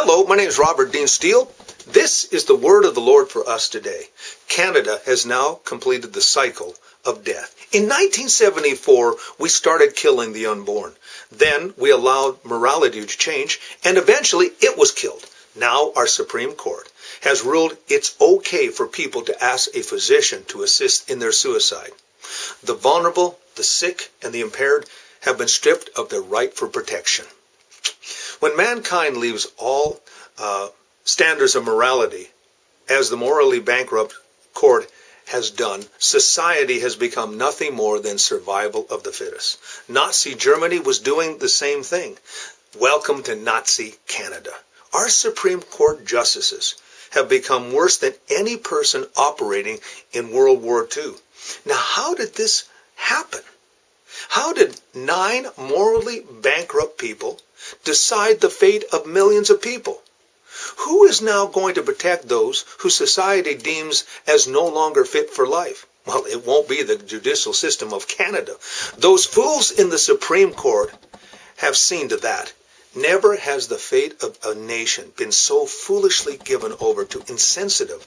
Hello, my name is Robert Dean Steele. This is the word of the Lord for us today. Canada has now completed the cycle of death. In 1974, we started killing the unborn. Then we allowed morality to change, and eventually it was killed. Now our Supreme Court has ruled it's okay for people to ask a physician to assist in their suicide. The vulnerable, the sick, and the impaired have been stripped of their right for protection. When mankind leaves all standards of morality, as the morally bankrupt court has done, society has become nothing more than survival of the fittest. Nazi Germany was doing the same thing. Welcome to Nazi Canada. Our Supreme Court justices have become worse than any person operating in World War II. Now, how did this happen? How did 9 morally bankrupt people decide the fate of millions of people? Who is now going to protect those who society deems as no longer fit for life? Well, it won't be the judicial system of Canada. Those fools in the Supreme Court have seen to that. Never has the fate of a nation been so foolishly given over to insensitive,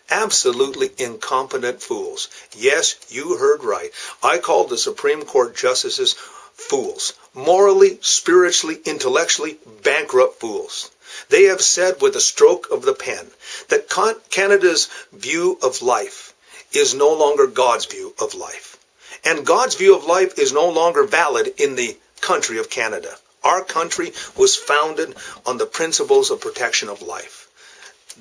absolutely incompetent fools. Yes, you heard right. I called the Supreme Court justices fools. Morally, spiritually, intellectually bankrupt fools. They have said with a stroke of the pen that Canada's view of life is no longer God's view of life. And God's view of life is no longer valid in the country of Canada. Our country was founded on the principles of protection of life.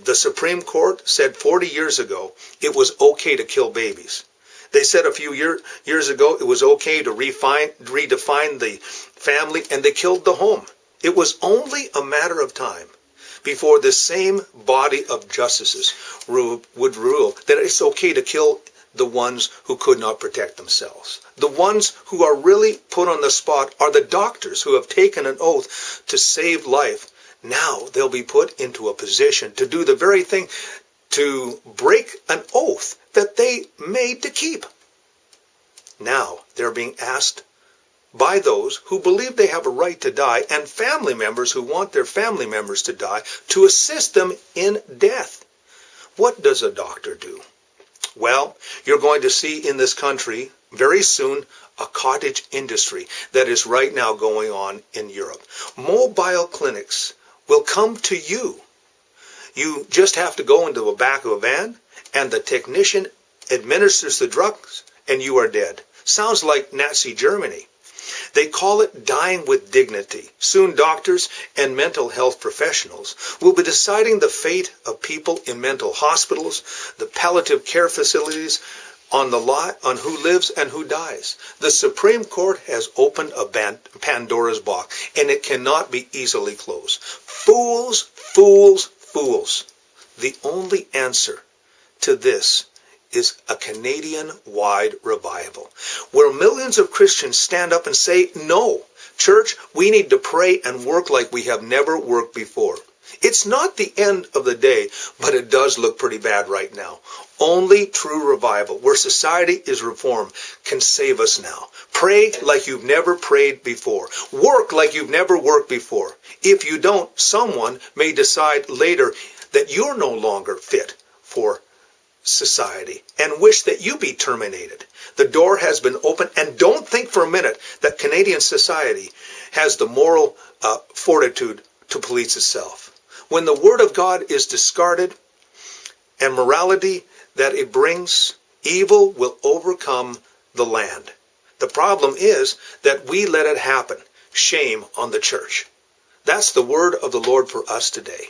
The Supreme Court said 40 years ago it was okay to kill babies. They said a few years ago it was okay to redefine the family, and they killed the home. It was only a matter of time before this same body of justices would rule that it's okay to kill the ones who could not protect themselves. The ones who are really put on the spot are the doctors who have taken an oath to save life. Now they'll be put into a position to do the very thing, to break an oath that they made to keep. Now they're being asked by those who believe they have a right to die and family members who want their family members to die to assist them in death. What does a doctor do? Well, you're going to see in this country very soon a cottage industry that is right now going on in Europe. Mobile clinics will come to you. You just have to go into the back of a van and the technician administers the drugs and you are dead. Sounds like Nazi Germany. They call it dying with dignity. Soon doctors and mental health professionals will be deciding the fate of people in mental hospitals, the palliative care facilities, on who lives and who dies. The Supreme Court has opened a Pandora's box, and it cannot be easily closed. Fools, fools, fools. The only answer to this is a Canadian-wide revival, where millions of Christians stand up and say, no, church, we need to pray and work like we have never worked before. It's not the end of the day, but it does look pretty bad right now. Only true revival, where society is reformed, can save us now. Pray like you've never prayed before. Work like you've never worked before. If you don't, someone may decide later that you're no longer fit for society and wish that you be terminated. The door has been opened, and don't think for a minute that Canadian society has the moral fortitude to police itself. When the Word of God is discarded and morality that it brings, evil will overcome the land. The problem is that we let it happen. Shame on the church. That's the word of the Lord for us today.